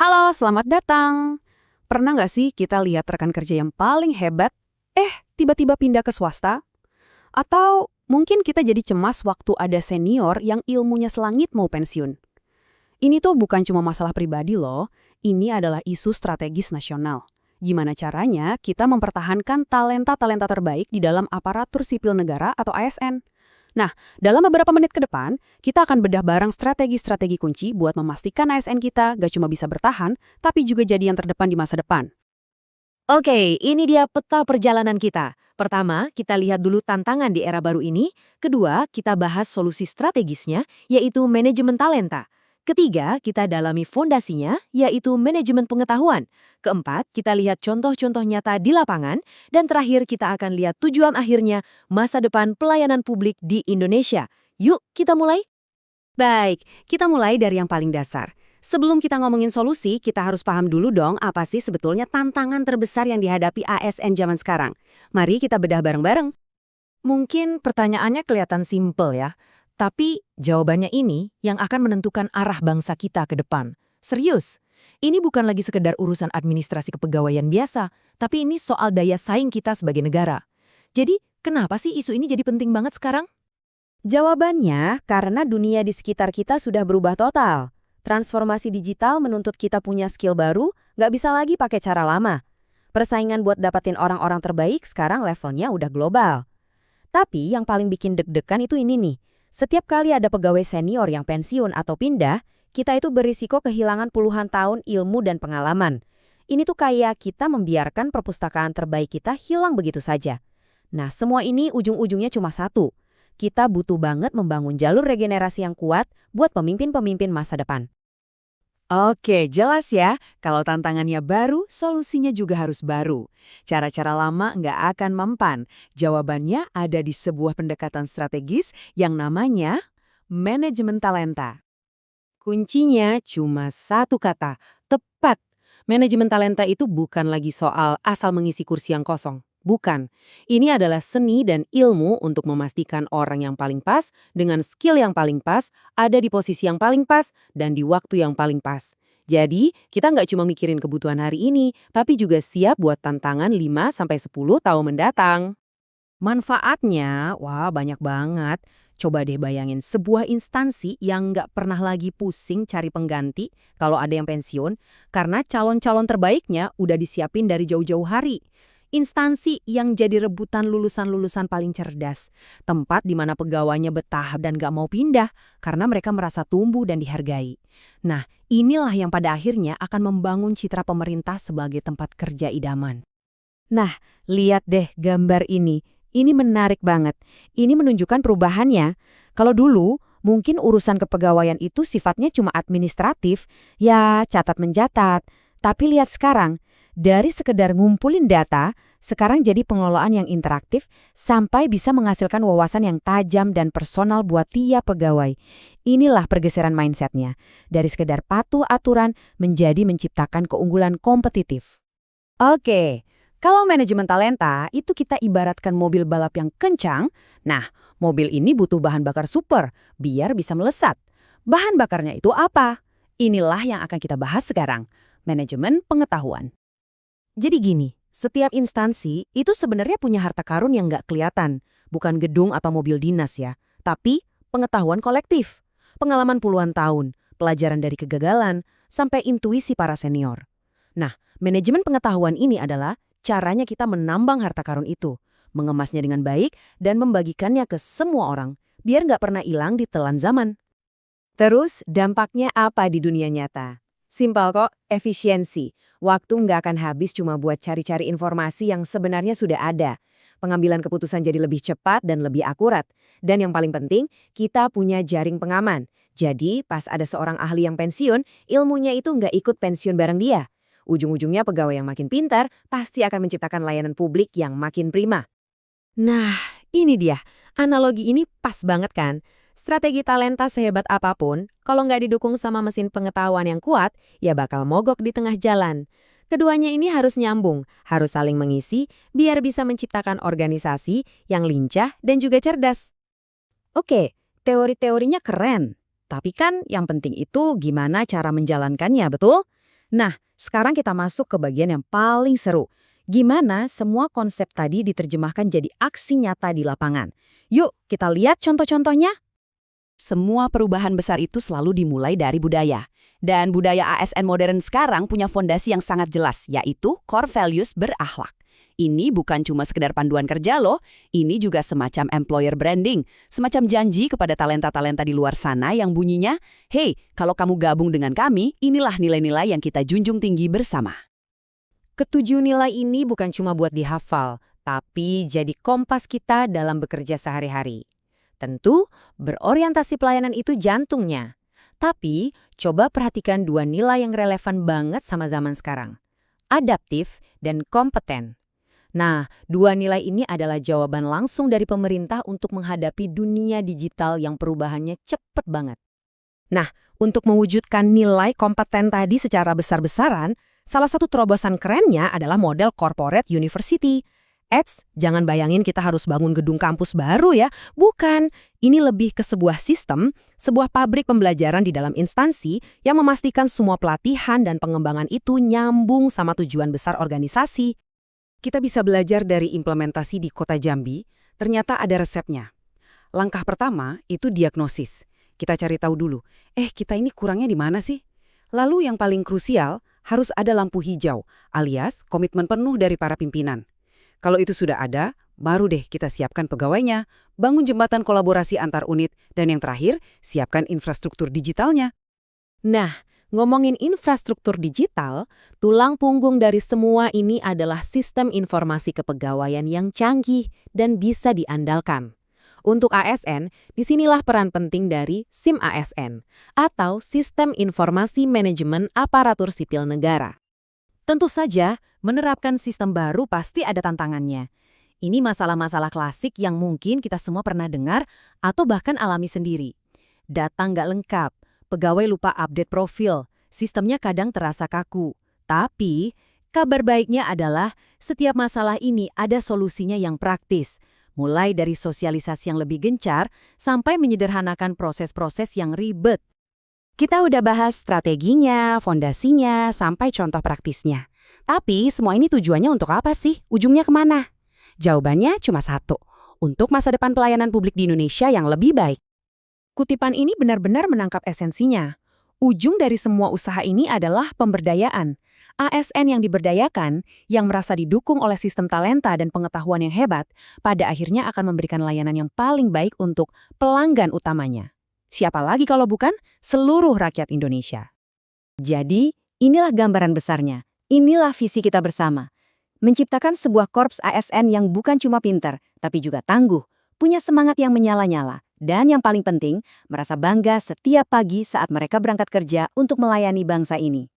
Halo, selamat datang. Pernah nggak sih kita lihat rekan kerja yang paling hebat, tiba-tiba pindah ke swasta? Atau mungkin kita jadi cemas waktu ada senior yang ilmunya selangit mau pensiun. Ini tuh bukan cuma masalah pribadi loh, ini adalah isu strategis nasional. Gimana caranya kita mempertahankan talenta-talenta terbaik di dalam aparatur sipil negara atau ASN? Nah, dalam beberapa menit ke depan, kita akan bedah bareng strategi-strategi kunci buat memastikan ASN kita gak cuma bisa bertahan, tapi juga jadi yang terdepan di masa depan. Oke, ini dia peta perjalanan kita. Pertama, kita lihat dulu tantangan di era baru ini. Kedua, kita bahas solusi strategisnya, yaitu manajemen talenta. Ketiga, kita dalami fondasinya, yaitu manajemen pengetahuan. Keempat, kita lihat contoh-contoh nyata di lapangan. Dan terakhir, kita akan lihat tujuan akhirnya, masa depan pelayanan publik di Indonesia. Yuk, kita mulai? Baik, kita mulai dari yang paling dasar. Sebelum kita ngomongin solusi, kita harus paham dulu dong apa sih sebetulnya tantangan terbesar yang dihadapi ASN zaman sekarang. Mari kita bedah bareng-bareng. Mungkin pertanyaannya kelihatan simpel ya, tapi jawabannya ini yang akan menentukan arah bangsa kita ke depan. Serius, ini bukan lagi sekedar urusan administrasi kepegawaian biasa, tapi ini soal daya saing kita sebagai negara. Jadi, kenapa sih isu ini jadi penting banget sekarang? Jawabannya, karena dunia di sekitar kita sudah berubah total. Transformasi digital menuntut kita punya skill baru, nggak bisa lagi pakai cara lama. Persaingan buat dapatin orang-orang terbaik sekarang levelnya udah global. Tapi yang paling bikin deg-degan itu ini nih. Setiap kali ada pegawai senior yang pensiun atau pindah, kita itu berisiko kehilangan puluhan tahun ilmu dan pengalaman. Ini tuh kayak kita membiarkan perpustakaan terbaik kita hilang begitu saja. Nah, semua ini ujung-ujungnya cuma satu. Kita butuh banget membangun jalur regenerasi yang kuat buat pemimpin-pemimpin masa depan. Oke, jelas ya. Kalau tantangannya baru, solusinya juga harus baru. Cara-cara lama nggak akan mempan. Jawabannya ada di sebuah pendekatan strategis yang namanya manajemen talenta. Kuncinya cuma satu kata, tepat. Manajemen talenta itu bukan lagi soal asal mengisi kursi yang kosong. Bukan. Ini adalah seni dan ilmu untuk memastikan orang yang paling pas, dengan skill yang paling pas, ada di posisi yang paling pas, dan di waktu yang paling pas. Jadi, kita nggak cuma mikirin kebutuhan hari ini, tapi juga siap buat tantangan 5-10 tahun mendatang. Manfaatnya, wah banyak banget. Coba deh bayangin sebuah instansi yang nggak pernah lagi pusing cari pengganti kalau ada yang pensiun, karena calon-calon terbaiknya udah disiapin dari jauh-jauh hari. Instansi yang jadi rebutan lulusan-lulusan paling cerdas. Tempat di mana pegawainya betah dan nggak mau pindah karena mereka merasa tumbuh dan dihargai. Nah, inilah yang pada akhirnya akan membangun citra pemerintah sebagai tempat kerja idaman. Nah, lihat deh gambar ini. Ini menarik banget. Ini menunjukkan perubahannya. Kalau dulu, mungkin urusan kepegawaian itu sifatnya cuma administratif, ya catat mencatat. Tapi lihat sekarang, dari sekedar ngumpulin data, sekarang jadi pengelolaan yang interaktif sampai bisa menghasilkan wawasan yang tajam dan personal buat tiap pegawai. Inilah pergeseran mindsetnya. Dari sekedar patuh aturan menjadi menciptakan keunggulan kompetitif. Oke. Kalau manajemen talenta, itu kita ibaratkan mobil balap yang kencang. Nah, mobil ini butuh bahan bakar super, biar bisa melesat. Bahan bakarnya itu apa? Inilah yang akan kita bahas sekarang. Manajemen pengetahuan. Jadi gini, setiap instansi itu sebenarnya punya harta karun yang nggak kelihatan. Bukan gedung atau mobil dinas ya, tapi pengetahuan kolektif. Pengalaman puluhan tahun, pelajaran dari kegagalan, sampai intuisi para senior. Nah, manajemen pengetahuan ini adalah caranya kita menambang harta karun itu, mengemasnya dengan baik, dan membagikannya ke semua orang, biar nggak pernah hilang di telan zaman. Terus, dampaknya apa di dunia nyata? Simpel kok, efisiensi. Waktu nggak akan habis cuma buat cari-cari informasi yang sebenarnya sudah ada. Pengambilan keputusan jadi lebih cepat dan lebih akurat. Dan yang paling penting, kita punya jaring pengaman. Jadi, pas ada seorang ahli yang pensiun, ilmunya itu nggak ikut pensiun bareng dia. Ujung-ujungnya pegawai yang makin pintar pasti akan menciptakan layanan publik yang makin prima. Nah, ini dia. Analogi ini pas banget kan? Strategi talenta sehebat apapun, kalau nggak didukung sama mesin pengetahuan yang kuat, ya bakal mogok di tengah jalan. Keduanya ini harus nyambung, harus saling mengisi, biar bisa menciptakan organisasi yang lincah dan juga cerdas. Oke, teori-teorinya keren. Tapi kan yang penting itu gimana cara menjalankannya, betul? Nah, sekarang kita masuk ke bagian yang paling seru. Gimana semua konsep tadi diterjemahkan jadi aksi nyata di lapangan? Yuk, kita lihat contoh-contohnya. Semua perubahan besar itu selalu dimulai dari budaya. Dan budaya ASN modern sekarang punya fondasi yang sangat jelas, yaitu core values berakhlak. Ini bukan cuma sekedar panduan kerja loh, ini juga semacam employer branding, semacam janji kepada talenta-talenta di luar sana yang bunyinya, "Hey, kalau kamu gabung dengan kami, inilah nilai-nilai yang kita junjung tinggi bersama." Ketujuh nilai ini bukan cuma buat dihafal, tapi jadi kompas kita dalam bekerja sehari-hari. Tentu, berorientasi pelayanan itu jantungnya. Tapi, coba perhatikan dua nilai yang relevan banget sama zaman sekarang. Adaptif dan kompeten. Nah, dua nilai ini adalah jawaban langsung dari pemerintah untuk menghadapi dunia digital yang perubahannya cepet banget. Nah, untuk mewujudkan nilai kompeten tadi secara besar-besaran, salah satu terobosan kerennya adalah model corporate university. Jangan bayangin kita harus bangun gedung kampus baru ya. Bukan, ini lebih ke sebuah sistem, sebuah pabrik pembelajaran di dalam instansi yang memastikan semua pelatihan dan pengembangan itu nyambung sama tujuan besar organisasi. Kita bisa belajar dari implementasi di Kota Jambi, ternyata ada resepnya. Langkah pertama itu diagnosis. Kita cari tahu dulu, kita ini kurangnya di mana sih? Lalu yang paling krusial, harus ada lampu hijau, alias komitmen penuh dari para pimpinan. Kalau itu sudah ada, baru deh kita siapkan pegawainya, bangun jembatan kolaborasi antar unit, dan yang terakhir, siapkan infrastruktur digitalnya. Nah, ngomongin infrastruktur digital, tulang punggung dari semua ini adalah sistem informasi kepegawaian yang canggih dan bisa diandalkan. Untuk ASN, disinilah peran penting dari SIM ASN, atau Sistem Informasi Manajemen Aparatur Sipil Negara. Tentu saja, menerapkan sistem baru pasti ada tantangannya. Ini masalah-masalah klasik yang mungkin kita semua pernah dengar atau bahkan alami sendiri. Data nggak lengkap, pegawai lupa update profil, sistemnya kadang terasa kaku. Tapi, kabar baiknya adalah setiap masalah ini ada solusinya yang praktis. Mulai dari sosialisasi yang lebih gencar sampai menyederhanakan proses-proses yang ribet. Kita udah bahas strateginya, fondasinya, sampai contoh praktisnya. Tapi semua ini tujuannya untuk apa sih? Ujungnya kemana? Jawabannya cuma satu, untuk masa depan pelayanan publik di Indonesia yang lebih baik. Kutipan ini benar-benar menangkap esensinya. Ujung dari semua usaha ini adalah pemberdayaan. ASN yang diberdayakan, yang merasa didukung oleh sistem talenta dan pengetahuan yang hebat, pada akhirnya akan memberikan layanan yang paling baik untuk pelanggan utamanya. Siapa lagi kalau bukan seluruh rakyat Indonesia. Jadi, inilah gambaran besarnya. Inilah visi kita bersama. Menciptakan sebuah korps ASN yang bukan cuma pinter, tapi juga tangguh, punya semangat yang menyala-nyala, dan yang paling penting, merasa bangga setiap pagi saat mereka berangkat kerja untuk melayani bangsa ini.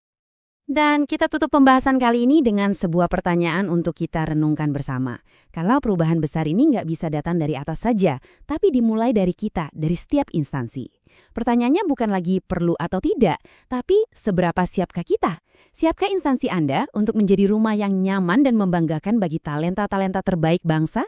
Dan kita tutup pembahasan kali ini dengan sebuah pertanyaan untuk kita renungkan bersama. Kalau perubahan besar ini nggak bisa datang dari atas saja, tapi dimulai dari kita, dari setiap instansi. Pertanyaannya bukan lagi perlu atau tidak, tapi seberapa siapkah kita? Siapkah instansi Anda untuk menjadi rumah yang nyaman dan membanggakan bagi talenta-talenta terbaik bangsa?